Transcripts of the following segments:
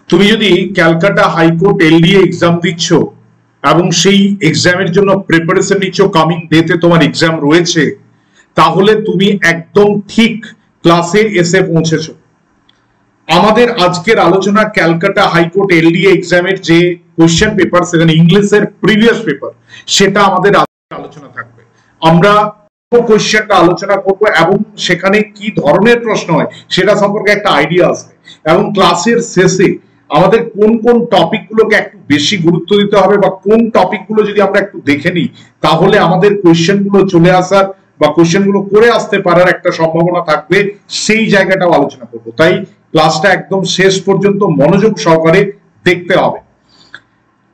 তুমি যদি Calcutta high court LDA exam দিচ্ছ এবং সেই এক্সামের জন্য প্রিপারেশন নিচ্ছ, কামিং ডেতে তোমার এক্সাম রয়েছে, তাহলে তুমি একদম ঠিক ক্লাসে এসে পৌঁছেছো। আমাদের আজকের আলোচনা ক্যালকাটা হাইকোর্ট এলডিএ এক্সামের যে কোশ্চেন পেপার, সেখানে ইংলিশের প্রিভিয়াস পেপার, সেটা আমাদের আলোচনা থাকবে। আমরা কোশ্চেনটা আলোচনা করবো এবং সেখানে কি ধরনের প্রশ্ন হয় সেটা সম্পর্কে একটা আইডিয়া আসবে। এবং ক্লাসের শেষে আমাদের কোন কোন টপিক গুলোকে একটু বেশি গুরুত্ব দিতে হবে বা কোন টপিক গুলো যদি আমরা একটু দেখে নিই তাহলে আমাদের কোশ্চেন গুলো চলে আসার বা কোশ্চেন গুলো করে আসতে পারার একটা সম্ভাবনা থাকবে, সেই জায়গাটাও আলোচনা করবো। তাই ক্লাসটা একদম শেষ পর্যন্ত মনোযোগ সহকারে দেখতে হবে।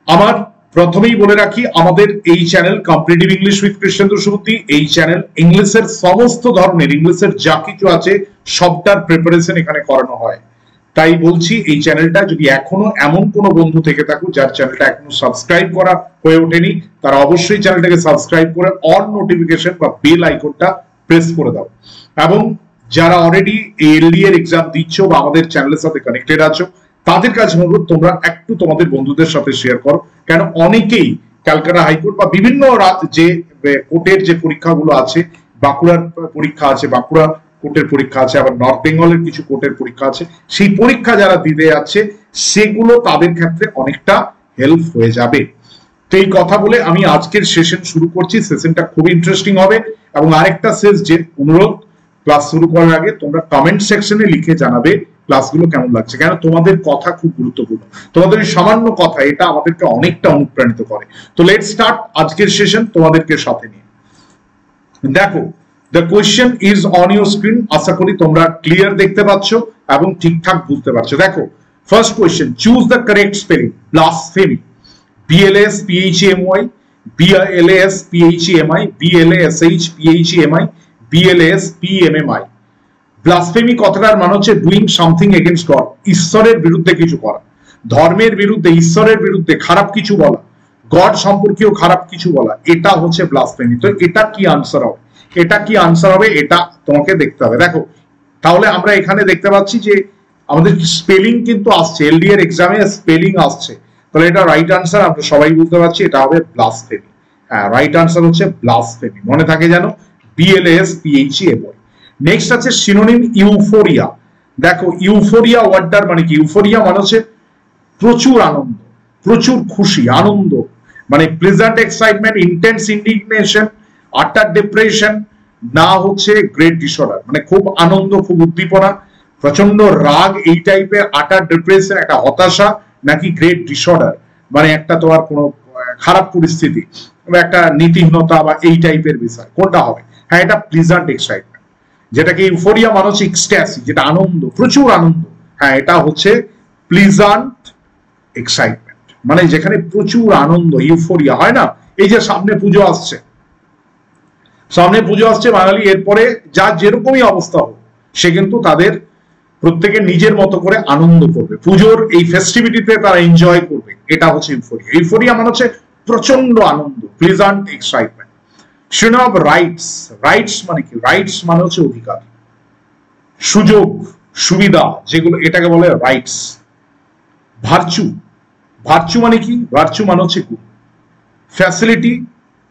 আমার প্রথমেই বলে রাখি, আমাদের এই channel competitive English with Krishnendu Subuddhi, এই চ্যানেল ইংলিশের সমস্ত ধরনের, ইংলিশের যা কিছু আছে সবটার প্রিপারেশন এখানে করানো হয়। তাই বলছি, এই চ্যানেলটা যদি এখনো এমন কোনো বন্ধু থেকে থাকুক যার চ্যানেলটা এখনো সাবস্ক্রাইব করা হয়ে ওঠেনি, তারা অবশ্যই চ্যানেলটাকে সাবস্ক্রাইব করে অল নোটিফিকেশন বা বেল আইকনটা প্রেস করে দাও। এবং যারা অলরেডি এলডিএ এর এক্সাম দিচ্ছ বা আমাদের চ্যানেলের সাথে কানেক্টেড আছো, তাদের কাছে অনুরোধ তোমরা একটু তোমাদের বন্ধুদের সাথে শেয়ার করো, কেন অনেকেই ক্যালকাটা হাইকোর্ট বা বিভিন্ন যে কোর্টের যে পরীক্ষাগুলো আছে, বাঁকুড়ার পরীক্ষা আছে, বাঁকুড়া কোর্টের পরীক্ষা আছে, আবার নর্থ বেঙ্গলের কিছু কোর্টের পরীক্ষা আছে, সেই পরীক্ষা যারা দিতে যাচ্ছে সেগুলো তাদের ক্ষেত্রে অনেকটা হেল্প হয়ে যাবে। তো এই কথা বলে আমি আজকের সেশন শুরু করছি। সেশনটা খুব ইন্টারেস্টিং হবে। এবং আরেকটা শেষ যে অনুরোধ, ক্লাস শুরু করার আগে তোমরা কমেন্ট সেকশনে লিখে জানাবে ক্লাসগুলো কেমন লাগছে, কেন তোমাদের কথা খুব গুরুত্বপূর্ণ। তোমাদের এই সামান্য কথা এটা আমাদেরকে অনেকটা অনুপ্রাণিত করে। তো লেটস স্টার্ট আজকের সেশন তোমাদেরকে সাথে নিয়ে। দেখো, the question is on your screen, আশা করি তোমরা ক্লিয়ার দেখতে পাচ্ছ এবং ঠিকঠাক বুঝতে পারছো। দেখো, first question, choose the correct spelling. Blasphemy, BLAS PHEMY, BLAS PHEMI, BLASH PHEMI, BLAS PMMI। Blasphemy কথাটার মানে হচ্ছে ডুইং সামথিং এগেইনস্ট গড, ঈশ্বরের বিরুদ্ধে কিছু করা, ধর্মের বিরুদ্ধে, ঈশ্বরের বিরুদ্ধে খারাপ কিছু বলা, গড সম্পর্কেও খারাপ কিছু বলা, এটা হচ্ছে ব্লাসফেমি। তো এটা কি আনসার হবে? এটা কি আনসার হবে এটা তোমাকে দেখতে হবে। দেখো, তাহলে আমরা এখানে দেখতে পাচ্ছি যে আমাদের স্পেলিং কিন্তু আসছে, এলডি এর এক্সামে স্পেলিং আসছে, তাহলে এটা রাইট আনসার আমরা সবাই বুঝতে পারছি, এটা হবে ব্লাসফেমি। হ্যাঁ, রাইট আনসার হচ্ছে ব্লাসফেমি, মনে থাকে যেন, BLAS PHEMY। নেক্সট আছে সিনোনিম ইউফোরিয়া। দেখো, ইউফোরিয়া ওয়ার্ডটার মানে কি? ইউফোরিয়া মানে হচ্ছে প্রচুর আনন্দ, প্রচুর খুশি, আনন্দ, মানে প্লেজেন্ট এক্সাইটমেন্ট, ইন্টেন্স ইন্ডিগনেশন, আটার ডিপ্রেশন, না হচ্ছে গ্রেট ডিসঅর্ডার, মানে খুব আনন্দ, খুব উদ্দীপনা, প্রচন্ড রাগ, এই টাইপের আটার ডিপ্রেশন, একটা হতাশা, নাকি গ্রেট ডিসঅর্ডার মানে একটা তোমার কোনো খারাপ পরিস্থিতি বা একটা নীতিহীনতা বা এই টাইপের বিষয়, কোনটা হবে? হ্যাঁ, এটা প্লেজেন্ট এক্সাইটমেন্ট, যেটাকে ইউফোরিয়া মানে হচ্ছে এক্সট্যাসি, যেটা আনন্দ, প্রচুর আনন্দ। হ্যাঁ, এটা হচ্ছে প্লেজেন্ট এক্সাইটমেন্ট, মানে যেখানে প্রচুর আনন্দ, ইউফোরিয়া হয় না? এই যে সামনে পুজো আসছে, সামনে পুজো আসছে বাঙালি, এরপরে যা যেরকমই অবস্থা হোক সে কিন্তু তাদের প্রত্যেকে নিজের মতো করে আনন্দ করবে, পুজোর এই ফেস্টিভিটিতে তারা এনজয় করবে, এটা হচ্ছে ইউফোরিয়া। ইউফোরিয়া মানে হচ্ছে প্রচন্ড আনন্দ, pleasant excitement. Synonym rights, rights মানে কি? রাইটস মানে হচ্ছে অধিকার, সুযোগ, সুবিধা, যেগুলো, এটাকে বলে রাইটস। ভার্চু, ভার্চু মানে কি? ভার্চু মানে হচ্ছে গুণ। ফ্যাসিলিটি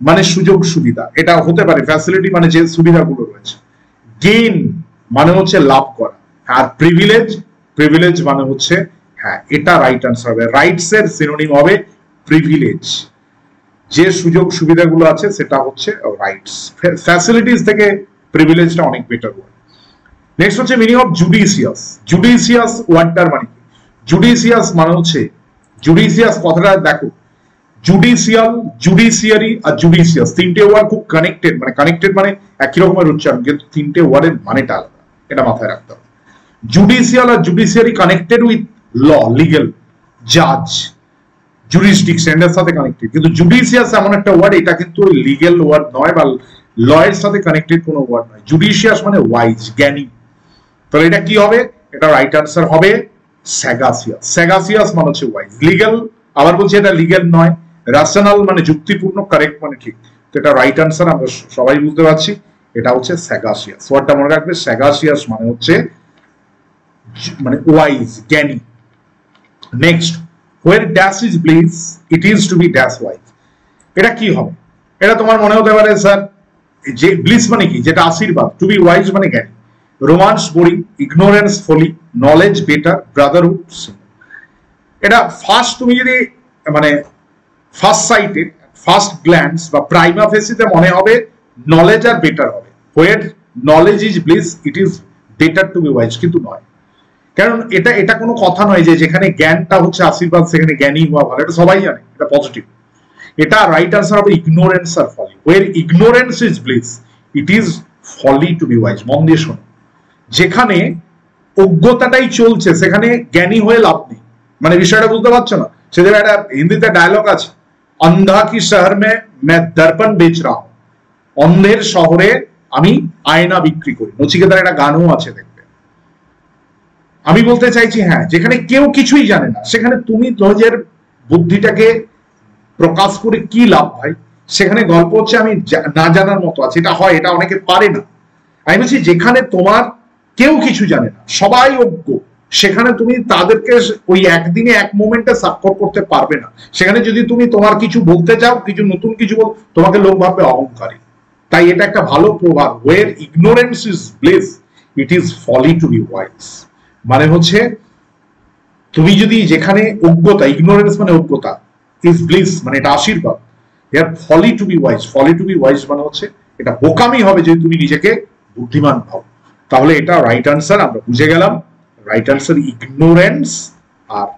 মানে সুযোগ সুবিধা, এটা হতে পারে ফ্যাসিলিটি মানে যে সুবিধাগুলো রয়েছে। গেইন মানে হচ্ছে লাভ করা। আর প্রিভিলেজ, প্রিভিলেজ মানে হচ্ছে, হ্যাঁ, এটা রাইট আনসার হবে। রাইটস এর সিনোনিম হবে প্রিভিলেজ, যে সুযোগ সুবিধাগুলো আছে সেটা হচ্ছে রাইটস। ফ্যাসিলিটিস থেকে প্রিভিলেজটা অনেক বেটার ওয়ার্ড। নেক্সট হচ্ছে মিনিং অফ জুডিশিয়াস। জুডিশিয়াস ওয়ার্ডটার মানে কি? জুডিশিয়াস মানে হচ্ছে, জুডিশিয়াস কথাটা দেখো, জুডিশিয়াল, জুডিশিয়ারি আর জুডিশিয়াস, তিনটে ওয়ার্ড খুব কানেক্টেড, মানে কানেক্টেড মানে একই রকমের উচ্চারণ, কিন্তু তিনটে ওয়ার্ডের মানেটা আলাদা, এটা মাথায় রাখতে হবে। জুডিশিয়াল আর judiciary connected with law, legal, জাজ, জুরিসডিকশন এর সাথে কানেক্টেড, কিন্তু জুডিশিয়াস এমন একটা ওয়ার্ড, এটা কিন্তু লিগেল ওয়ার্ড নয় বা ল এর সাথে কানেক্টেড কোনো ওয়ার্ড নয়। জুডিশিয়াস মানে ওয়াইজ, জ্ঞানী। তাহলে এটা কি হবে? এটা রাইট আনসার হবে স্যাগাসিয়াস। স্যাগাসিয়াস মানে হচ্ছে ওয়াইজ। লিগেল, আবার বলছি এটা লিগেল নয়। রাশনাল মানে যুক্তিপূর্ণ, কারেক্ট মানে ঠিক। তো এটা রাইট আনসার আমরা সবাই বুঝতে পারছি, এটা হচ্ছে স্যাগাসিয়াস। ওয়ার্ডটা মনে রাখবে, স্যাগাসিয়াস মানে হচ্ছে মানে ওয়াইজ, জ্ঞানী। Next, where dash is bliss it is to be dash wise। এটা কি হবে? এটা তোমার মনে হতে পারে স্যার যে ব্লিস মানে কি, যেটা আশীর্বাদ, টু বি ওয়াইজ মানে জ্ঞানী, romance boring, ignorance folly, knowledge better, brotherhood simple. এটা ফার্স্ট তুমি যদি মানে ফার্স্ট সাইটে ফার্স্ট গ্ল্যান্স বা প্রাইমা ফেসিতে মনে হবে নলেজ আর বেটার হবে, where knowledge is bliss it is better to be wise, কিন্তু নয়। কারণ এটা কোনো কথা নয় যে যেখানে জ্ঞানটা হচ্ছে আশীর্বাদ সেখানে জ্ঞানী হওয়া ভালো, এটা সবাই জানে, এটা পজিটিভ। এটা রাইট আনসার হবে ইগনোরেন্স আর folly, where ignorance is bliss it is folly to be wise. মন দিয়ে শোনো, যেখানে অজ্ঞতাটাই চলছে সেখানে জ্ঞানী হয়ে লাভ নেই। মানে বিষয়টা বুঝতে পারছো না? সেদের একটা হিন্দিতে ডায়লগ আছে, অন্ধা কি শহর মে দর্পণ বেচ রা হুঁ, অন্ধের শহরে আমি আয়না বিক্রি করি। নচিকেতার একটা গানও আছে, দেখবে। আমি বলতে চাইছি হ্যাঁ, যেখানে কেউ কিছুই জানে না সেখানে তুমি নিজের বুদ্ধিটাকে প্রকাশ করে কি লাভ ভাই? সেখানে গল্প হচ্ছে আমি না জানার মতো আছে, এটা হয়, এটা অনেকে পারে না। আমি বলছি যেখানে তোমার কেউ কিছু জানে না, সবাই অজ্ঞ, সেখানে তুমি তাদেরকে ওই একদিনে এক মোমেন্টে স্বাক্ষর করতে পারবে না। সেখানে যদি তুমি তোমার কিছু বলতে চাও, কিছু নতুন কিছু বল, তোমাকে লোক ভাববে অহংকারী। তাই এটা একটা ভালো প্রভাব, where ignorance is bliss it is folly to be wise. মানে হচ্ছে তুমি যদি যেখানে অজ্ঞতা, ইগনোরেন্স মানে অজ্ঞতা, ইজ ব্লিস মানে এটা আশীর্বাদ, এর folly to be wise, folly to be wise মানে হচ্ছে এটা বোকামি হবে যদি তুমি নিজেকে বুদ্ধিমান ভাও। তাহলে এটা রাইট আনসার, আমরা বুঝে গেলাম রাইট আনসার ইগনোরেন্স আর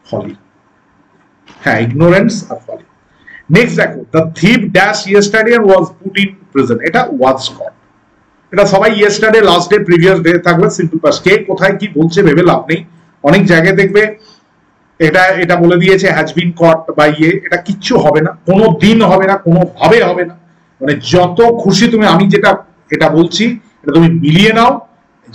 ফলি। হ্যাঁ, ইগনোরেন্স আর ফলি। নেক্সট দেখো, the thief dash yesterday was put in prison, এটা ওয়াজ কট। এটা সবাই yesterday, last day, previous day থাকবে, সিম্পল পাস্ট। কে কোথায় কি বলছে ভেবে লাভ নেই। অনেক জায়গায় দেখবে এটা বলে দিয়েছে হ্যাজ বিন কট বা ইয়ে, এটা কিচ্ছু হবে না, কোনো দিন হবে না, কোনো ভাবে হবে না। মানে যত খুশি তুমি, আমি যেটা এটা বলছি এটা তুমি মিলিয়ে নাও,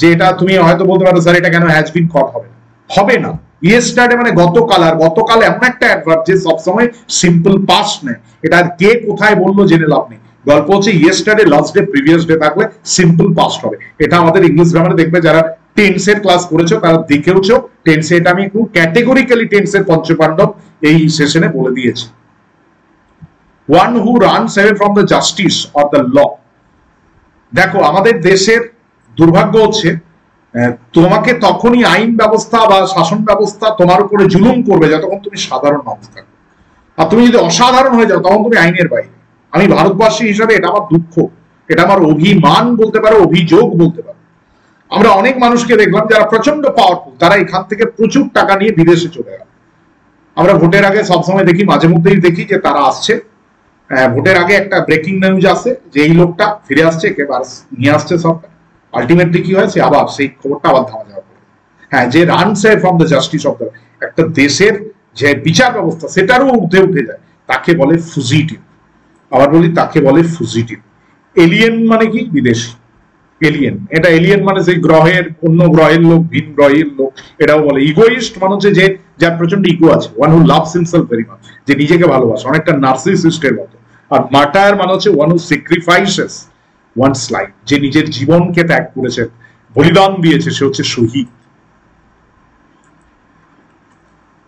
যে এটা তুমি হয়তো বলতে পারো স্যার এটা কেন হ্যাজ বিন কট হবে না, হবে না। ইয়েস্টারডে মানে গতকাল, আর গতকাল এমন একটা অ্যাডভার্ব যে সবসময় সিম্পল পাস্ট নেয়। এটা কে কোথায় বললো জেনে লাভ নেই। গল্প হচ্ছে yesterday, last day, previous day থাকলে সিম্পল পাস্ট হবে। এটা আমাদের ইংলিশ গ্রামারে দেখবে, যারা টেন্সের ক্লাস করেছো তারা দেখেওছো টেন্সে, এটা আমি একটু ক্যাটেগরিক্যালি টেন্সের পঞ্চপাণ্ডব এই সেশনে বলে দিয়েছি। One who runs away from the justice or the law. দেখো আমাদের দেশের দুর্ভাগ্য হচ্ছে তোমাকে তখনই আইন ব্যবস্থা বা শাসন ব্যবস্থা তোমার উপরে জুলুম করবে যতক্ষণ তুমি সাধারণ মানুষ থাকবে, আর তুমি যদি অসাধারণ হয়ে যাও তখন তুমি আইনের বাইরে। আমি ভারতবাসী হিসাবে এটা আমার দুঃখ, এটা আমার অভিমান বলতে পারো, অভিযোগ বলতে পারো। আমরা অনেক মানুষকে দেখলাম যারা প্রচন্ড পাওয়ারফুল, তারা এখান থেকে প্রচুর টাকা নিয়ে বিদেশে চলে গেল। আমরা ভোটের আগে সবসময় দেখি, মাঝে মধ্যেই দেখি যে তারা আসছে, ভোটের আগে একটা ব্রেকিং নিউজ আসে যে এই লোকটা ফিরে আসছে, একেবারে নিয়ে আসছে সরকার। আলটিমেটলি কি হয়, সে আবার সেই খবরটা আবার ধামা যাওয়া পড়ে। হ্যাঁ, যে runs away from the justice of the, একটা দেশের যে বিচার ব্যবস্থা সেটারও ঊর্ধ্বে উঠে যায়, তাকে বলে ফুজিটিভ। আবার বলি, তাকে বলে ফুজিটিভ। এলিয়েন মানে কি? বিদেশি। এলিয়েন, এটা এলিয়েন মানে সেই গ্রহের, অন্য গ্রহের লোক, ভিন গ্রহের লোক, এটাও বলে। ইগোইস্ট মানে হচ্ছে যে যার প্রচন্ড ইগো আছে, one who loves himself very much, যে নিজেকে ভালোবাসে, অনেকটা নার্সিসিস্টের মতো। আর মার্টায়ার মানে হচ্ছে one who sacrifices one's life, যে নিজের জীবনকে ত্যাগ করেছে, বলিদান দিয়েছে, সে হচ্ছে শহীদ।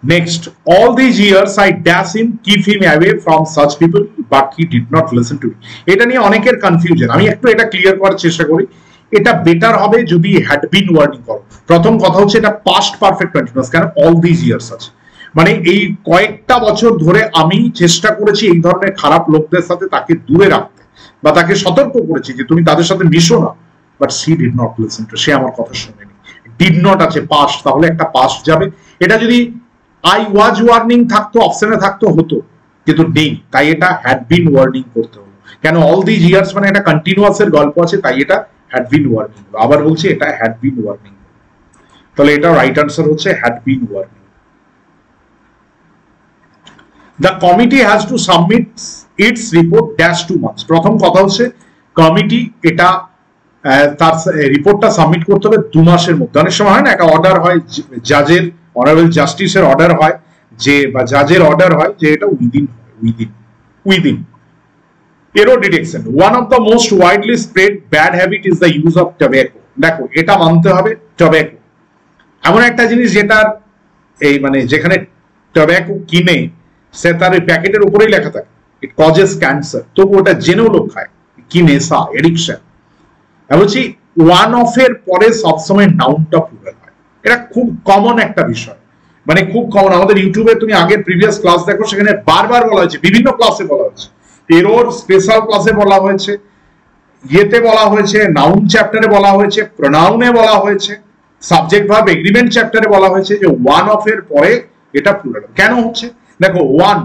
Next, all these years I dash him, keep him away from such people, but he did not listen to me. এটা নিয়ে অনেকের কনফিউশন, আমি একটু এটা ক্লিয়ার করার চেষ্টা করি। এটা বেটার হবে যদি হ্যাড বিন ওয়ার্ডিং করো। প্রথম কথা হচ্ছে এটা পাস্ট পারফেক্ট কন্টিনিউয়াস, কারণ অল দিস ইয়ার্স আছে, মানে এই কয়েকটা বছর ধরে আমি চেষ্টা করেছি এই ধরনের খারাপ লোকদের সাথে তাকে দূরে রাখতে, বা তাকে সতর্ক করেছি যে তুমি তাদের সাথে মিশো না, but she did not listen to, সে আমার কথা শুনেনি। ডিড নট আছে পাস্ট, তাহলে একটা পাস্ট যাবে। এটা যদি আই ওয়াজ ওয়ার্নিং থাকতো, অপশনে থাকতো হতো, কিন্তু নেই, তাই এটা হ্যাড বিন ওয়ার্নিং করতে হলো। কেন অল দিস ইয়ার্স মানে এটা কন্টিনিউয়াস এর গল্প আছে, তাই এটা হ্যাড বিন ওয়ার্নিং। আবার বলছি, এটা হ্যাড বিন ওয়ার্নিং, তাহলে এটা রাইট আনসার হচ্ছে had been warning. The committee has to submit it's report dash 2 months। প্রথম কথা হচ্ছে কমিটি এটা তার রিপোর্টটা সাবমিট করতে হবে 2 মাসের মধ্যে। অনেক সময় হয় না, একটা অর্ডার হয় জাজের, অনারেবল জাস্টিসের অর্ডার হয় যে, বা জাজের অর্ডার হয় যে এটা within. Error detection, one of the most widely spread bad habit is the use of tobacco. দেখো এটা মানতে হবে, টোব্যাকো এমন একটা জিনিস যেটার এই মানে যেখানে টোব্যাকো কিনে সে তার ওই প্যাকেটের উপরেই লেখা থাকে ইট কজেস ক্যান্সার, তবু ওটা জেনেও লোক খায়, কি নেশা, এডিকশন। বলছি ওয়ান অফ এর পরে সবসময় নাউনটা প্লুরাল হয়, এটা খুব কমন একটা বিষয়, মানে খুব কমন। আমাদের ইউটিউবে তুমি আগের প্রিভিয়াস ক্লাস দেখো, সেখানে বারবার বলা হয়েছে, বিভিন্ন ক্লাসে বলা হয়েছে, এরর স্পেশাল ক্লাসে বলা হয়েছে, ইয়েতে বলা হয়েছে, নাউন চ্যাপ্টারে বলা হয়েছে, প্রোনাউনে বলা হয়েছে, সাবজেক্ট ভার্ব এগ্রিমেন্ট চ্যাপ্টারে বলা হয়েছে যে ওয়ান অফ এর পরে এটা প্লুরাল কেন হচ্ছে। দেখো ওয়ান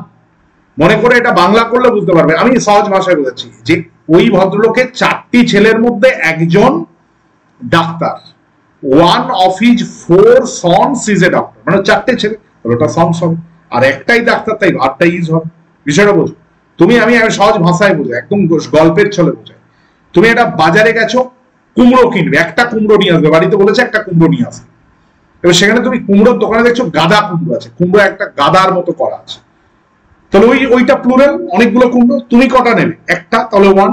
মনে করে এটা বাংলা করলে বুঝতে পারবে, আমি সহজ ভাষায় বোঝাচ্ছি যে ওই ভদ্রলোকের 4টি ছেলের মধ্যে একজন doctor, one of his 4 sons is a doctor, মানে 4টে ছেলে, ওটা সন্স হবে, আর একটাই ডাক্তার, তাই ভার্বটা ইজ হবে। বিষয়টা বোঝো তুমি, আমি সহজ ভাষায় বোঝাই, একদম গল্পের ছলে বোঝাই। তুমি একটা বাজারে গেছো, কুমড়ো কিনবে, একটা কুমড়ো নিয়ে আসবে, বাড়িতে বলেছে একটা কুমড়ো নিয়ে আসবে, এবার সেখানে তুমি কুমড়োর দোকানে দেখছো গাদা কুমড়ো আছে, কুমড়ো একটা গাদার মতো করা আছে, তাহলে ওইটা প্লুরাল, অনেকগুলো কুমড়ো, তুমি কটা নেবে? একটা, তাহলে ওয়ান।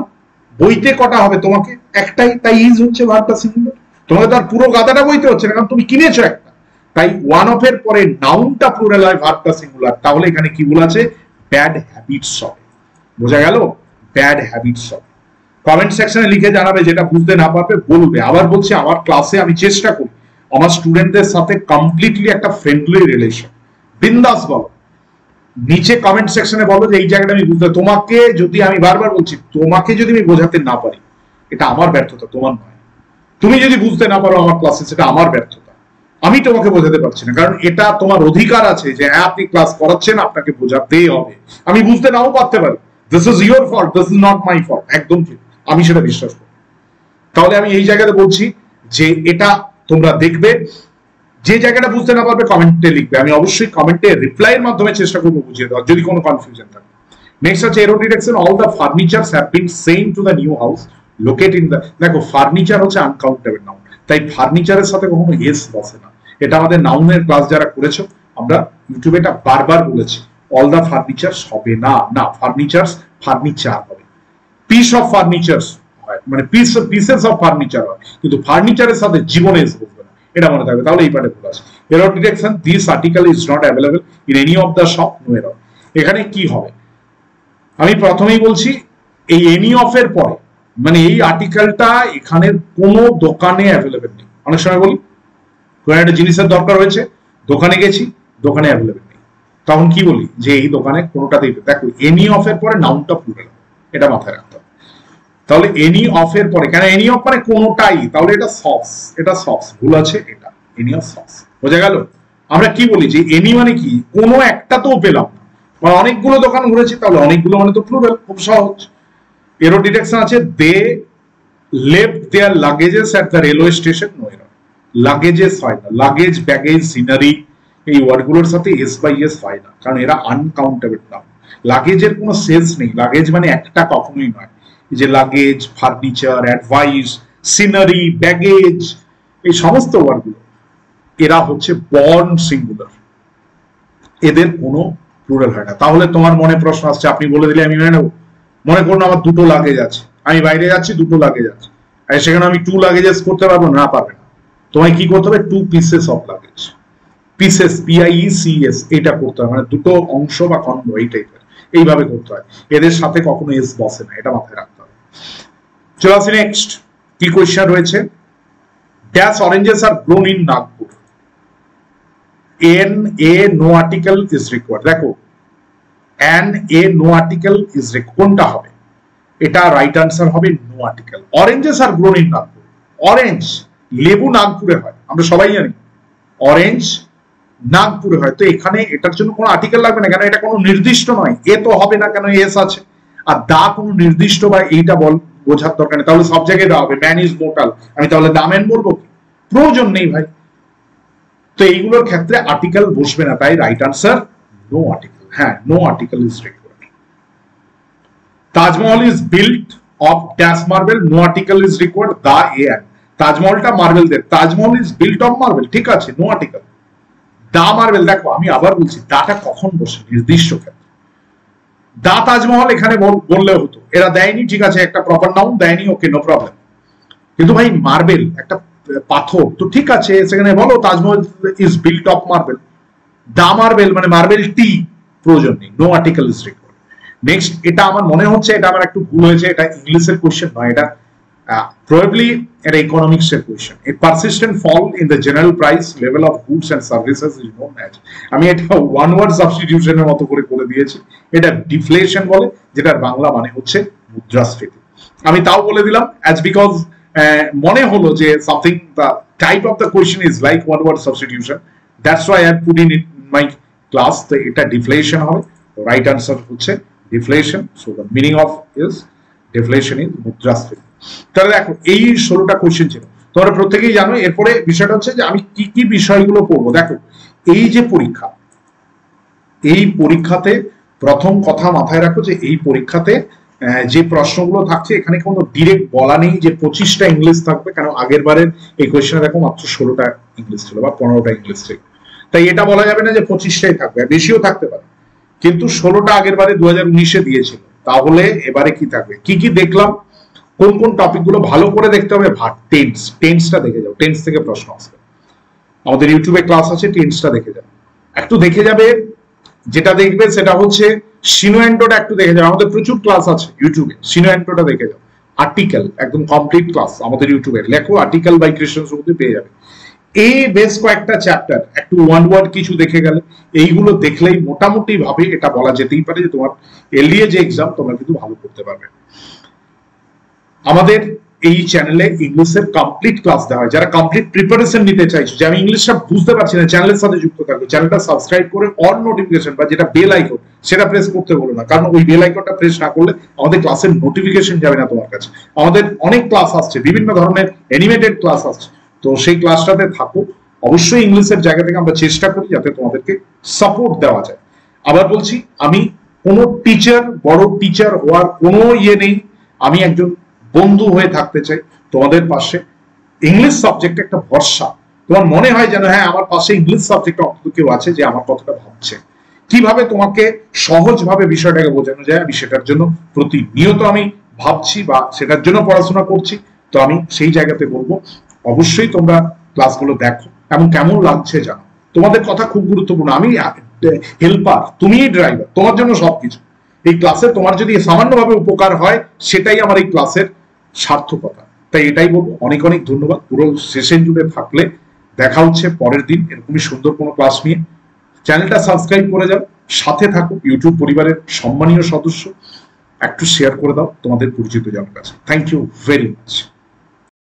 বইতে কটা হবে তোমাকে? একটাই, তাই ইজ হচ্ছে ভার্বটা সিঙ্গুলার। তোমাকে তো আর পুরো গাদাটা বইতে হচ্ছে না, কারণ তুমি কিনেছো একটা, তাই ওয়ান অফ এর পরে নাউনটা প্লুরাল হয়, ভার্বটা সিঙ্গুলার। তাহলে এখানে কি ভুল আছে? ব্যাড হ্যাবিটস হবে, বোঝা গেল? ব্যাড হ্যাবিটস হবে। কমেন্ট সেকশনে লিখে জানাবে, যেটা বুঝতে না পারবে বলবে। আবার বলছি, আমার ক্লাসে আমি চেষ্টা করি আমার স্টুডেন্টদের সাথে কমপ্লিটলি একটা ফ্রেন্ডলি রিলেশন, বিন্দাস বলো, নিচে কমেন্ট সেকশনে বলো যে এই জায়গাটা আমি বুঝতে, তোমাকে যদি আমি বারবার বলছি, তোমাকে যদি আমি বোঝাতে না পারি, এটা আমার ব্যর্থতা, তোমার নয়। তুমি যদি বুঝতে না পারো আমার ক্লাসে, সেটা আমার ব্যর্থতা, আমি তোমাকে বোঝাতে পারছি না, কারণ এটা তোমার অধিকার আছে যে হ্যাঁ আপনি ক্লাস করাচ্ছেন, আপনাকে বোঝাতেই হবে। আমি বুঝতে নাও পারতে পারি, this is your fault, this is not my fault, একদম ঠিক, আমি সেটা বিশ্বাস করি। তাহলে আমি এই জায়গাতে বলছি যে এটা তোমরা দেখবে, যে জায়গাটা বুঝতে না পারবে কমেন্টে লিখবে, আমি অবশ্যই কমেন্টে রিপ্লাইয়ের মাধ্যমে চেষ্টা করবো বুঝিয়ে দেওয়ার, যদি কোনো কনফিউশন থাকে। নেক্সট আছে error detection, all the furnitures have been sent to the new house locate in the, দেখো ফার্নিচার হচ্ছে আনকাউন্টেবল নাউন, তাই ফার্নিচারের সাথে কখনো এস বসে না। এটা আমাদের নাউনের ক্লাস যারা করেছো, আমরা ইউটিউবে এটা বারবার বলেছি, অল দ্য ফার্নিচারস হবে না, না ফার্নিচারস ফার্নিচার হবে, পিস অফ ফার্নিচারস হয়, মানে পিসেস অফ ফার্নিচার হয়, কিন্তু ফার্নিচারের সাথে জীবনে এস বসবে না, এটা মনে থাকবে। তাহলে এই পার্টে ভুল আছে। Error detection, this article is not available in any of the shop, no error. এখানে কি হবে, আমি প্রথমেই বলছি, এই এনি অফ এর পরে, মানে এই আর্টিকেলটা এখানের কোনো দোকানে অ্যাভেলেবল নেই। অনেক সময় বলি কোনো একটা জিনিসের দরকার হয়েছে, দোকানে গেছি, দোকানে অ্যাভেলেবল নেই, তখন কি বলি যে এই দোকানে কোনোটাতেই, দেখো এনি অফ এর পরে নাউনটা প্লুরাল, এটা মাথায় রাখতে হবে। তাহলে এনি অফ এর পরে, কেন এনি অফ মানে কোনোটাই, তাহলে এটা সস, এটা সস, ভুল আছে, এটা এনি অফ সস, বোঝা গেল? আমরা কি বলি যে এনি মানে কি, কোনো একটা তো পেলাম না, মানে অনেকগুলো দোকান ঘুরেছি, তাহলে অনেকগুলো মানে তো প্লুরাল, খুব সহজ। এরর ডিটেকশন আছে, they left their luggages at the railway station, no error. Luggages হয় না, লাগেজ, ব্যাগেজ, সিনারি, এই ওয়ার্ডগুলোর সাথে এস বাই এস হয় না, কারণ এরা আনকাউন্টেবল নাম। লাগেজের কোনো সেন্স নেই, লাগেজ মানে একটা কখনোই নয়। যে luggage, furniture, advice, scenery, baggage, এই সমস্ত ওয়ার্ডগুলো এরা হচ্ছে বর্ন সিঙ্গুলার, এদের কোনো প্লুরাল হয় না। তাহলে তোমার মনে প্রশ্ন আসছে, আপনি বলে দিলে আমি মেনে নেবো। মনে করুন আমার দুটো লাগেজ আছে, আমি বাইরে যাচ্ছি, দুটো লাগেজ আছে, আর সেখানে আমি 2 লাগেজেস করতে পারবো না? পারবে না। তোমায় কি করতে হবে? 2 pieces of luggage, pieces, PIECES, এটা করতে হয়, মানে দুটো অংশ বা খণ্ড, এই টাইপের, এইভাবে করতে হয়। এদের সাথে কখনো এস বসে না, এটা মাথায় রাখতে হবে। চলো আসি নেক্সট, কি কোয়েশ্চেন রয়েছে। Dash oranges are grown in Nagpur, NA no article is required. দেখো NA no article is required, কোনটা হবে? এটা রাইট আনসার হবে no article. Oranges are grown in Nagpur, orange লেবু নাগপুরে হয়, আমরা সবাই জানি, অরেঞ্জ নাগপুরে হয়, তো এখানে এটার জন্য কোনো আর্টিকেল লাগবে না, কেন এটা কোনো নির্দিষ্ট নয়, এ তো হবে না, কেন এস আছে, আর দা কোনো নির্দিষ্ট বা এইটা বোঝার দরকার নেই, তাহলে সব জায়গায় দেওয়া হবে ম্যান ইজ মোর্টাল, আমি তাহলে দা ম্যান বলবো কি? প্রয়োজন নেই ভাই। তো এইগুলোর ক্ষেত্রে আর্টিকেল বসবে না, তাই রাইট আনসার নো আর্টিকেল। হ্যাঁ, no article is required. Taj Mahal is built of dash marble, no article is required, the end. তাজমহলটা মার্বেল দিয়ে, Taj Mahal is built of marble, ঠিক আছে, নো আর্টিকেল। দা মার্বেল, দেখো আমি আবার বলছি, দাটা কখন বসে? নির্দিষ্ট ক্ষেত্রে। দা তাজমহল এখানে বললেও হতো, এরা দেয়নি, ঠিক আছে, একটা প্রপার নাউন দেয়নি, ওকে নো প্রবলেম। কিন্তু ভাই মার্বেল একটা পাথর, তো ঠিক আছে সেখানে বলো Taj Mahal is built of marble, the marble মানে মার্বেল টি প্রয়োজন নেই, no article is required. Next, এটা আমার মনে হচ্ছে এটা আমার একটু ভুল হয়েছে, এটা ইংলিশের কোশ্চেন নয়, এটা probably এটা ইকোনমিক্স এর question. A persistent fall in the general price level of goods and services is known as, আমি এটা ওয়ান ওয়ার্ড সাবস্টিটিউশনের মতো করে দিয়েছি, এটা ডিফ্লেশন বলে, যেটার বাংলা মানে হচ্ছে মুদ্রাস্ফীতি। আমি তাও বলে দিলাম অ্যাজ বিকজ মনে হলো যে something the type of the question is like one word substitution, that's why I put in my class. তো এটা ডিফ্লেশন হবে, রাইট আনসার হচ্ছে deflation. So the meaning of is deflation is মুদ্রাস্ফীতি। তাহলে দেখো এই 16টা কোয়েশ্চেন ছিল, তোমরা প্রত্যেকেই জানো। এরপরে বিষয়টা হচ্ছে যে আমি কি কি বিষয়গুলো পড়বো। দেখো এই যে পরীক্ষা, এই পরীক্ষাতে প্রথম কথা মাথায় রাখো যে এই পরীক্ষাতে যে প্রশ্নগুলো থাকছে এখানে কোনো ডিরেক্ট বলা নেই যে 25টা ইংলিশ থাকবে, কারণ আগের বারের এই কোয়েশ্চেনে দেখো মাত্র 16টা ইংলিশ ছিল বা 15টা ইংলিশ ছিল, তাই এটা বলা যাবে না যে 25টাই থাকবে, বেশিও থাকতে পারে। কিন্তু 16টা আগের বারে 2019-এ দিয়েছিল, তাহলে এবারে কি থাকবে, কি কি দেখলাম, কোন কোন টপিক গুলো ভালো করে দেখতে হবে। টেন্সটা দেখে যাও, টেন্স থেকে প্রশ্ন আসবে, আমাদের ইউটিউবে ক্লাস আছে, টেন্সটা দেখে যাও, একটু দেখে যাবে। যেটা দেখবে সেটা হচ্ছে সিনোএন্টোটা একটু দেখে যাও, আমাদের প্রচুর ক্লাস আছে ইউটিউবে, সিনোএন্টোটা দেখে যাও। আর্টিকেল একদম কমপ্লিট ক্লাস আমাদের ইউটিউবে, লেখো আর্টিকেল বাই কৃষ্ণ সুমতি পেয়ে যাবে। এই বেশ কয়েকটা চ্যাপ্টার একটু ওয়ান ওয়ার্ড কিছু দেখে গেলে, এইগুলো দেখলেই মোটামুটি ভাবে এটা বলা যেতেই পারে যে তোমার এলডিএ যে এক্সাম তোমরা কিন্তু ভালো করতে পারবে। আমাদের এই চ্যানেলে ইংলিশের কমপ্লিট ক্লাস দেওয়া হয়, যারা কমপ্লিট প্রিপারেশন নিতে চাইছো যে আমি ইংলিশটা বুঝতে পারছি না, চ্যানেলের সাথে যুক্ত থাকবে, চ্যানেলটা সাবস্ক্রাইব করে অল নোটিফিকেশন বা যেটা বেল আইকন সেটা প্রেস করতে বলো না, কারণ ওই বেল আইকনটা প্রেস না করলে আমাদের ক্লাসের নোটিফিকেশন যাবে না তোমার কাছে। আমাদের অনেক ক্লাস আসছে, বিভিন্ন ধরনের অ্যানিমেটেড ক্লাস আসছে, তো সেই ক্লাসটাতে থাকো। অবশ্যই ইংলিশের জায়গা থেকে আমরা চেষ্টা করি যাতে তোমাদেরকে সাপোর্ট দেওয়া যায়। আবার বলছি, আমি কোনো টিচার, বড় টিচার হওয়ার কোনো ইয়ে নেই, আমি একজন বন্ধু হয়ে থাকতে চাই তোমাদের পাশে। ইংলিশ সাবজেক্ট একটা ভরসা, তোমার মনে হয় যেন হ্যাঁ আমার পাশে ইংলিশ সাবজেক্ট অন্তত কেউ আছে যে আমার কথাটা ভাবছে, কিভাবে তোমাকে সহজভাবে বিষয়টাকে বোঝানো যায়, আমি সেটার জন্য প্রতিনিয়ত আমি ভাবছি বা সেটার জন্য পড়াশোনা করছি। তো আমি সেই জায়গাতে বলবো অবশ্যই তোমরা ক্লাসগুলো দেখো এবং কেমন লাগছে জানো। তোমাদের কথা খুব গুরুত্বপূর্ণ, আমি হেল্পার, তুমিই ড্রাইভার, তোমার জন্য সবকিছু। এই ক্লাসে তোমার যদি সামান্যভাবে উপকার হয় সেটাই আমার এই ক্লাসের সার্থকতা। তাই এটাই বলবো, অনেক অনেক ধন্যবাদ। পুরো সেশন জুড়ে থাকলে দেখা হচ্ছে পরের দিন এরকমই সুন্দর কোনো ক্লাস নিয়ে। চ্যানেলটা সাবস্ক্রাইব করে যাও, সাথে থাকো, ইউটিউব পরিবারের সম্মানীয় সদস্য। একটু শেয়ার করে দাও তোমাদের পরিচিত জনের কাছে। Thank you very much.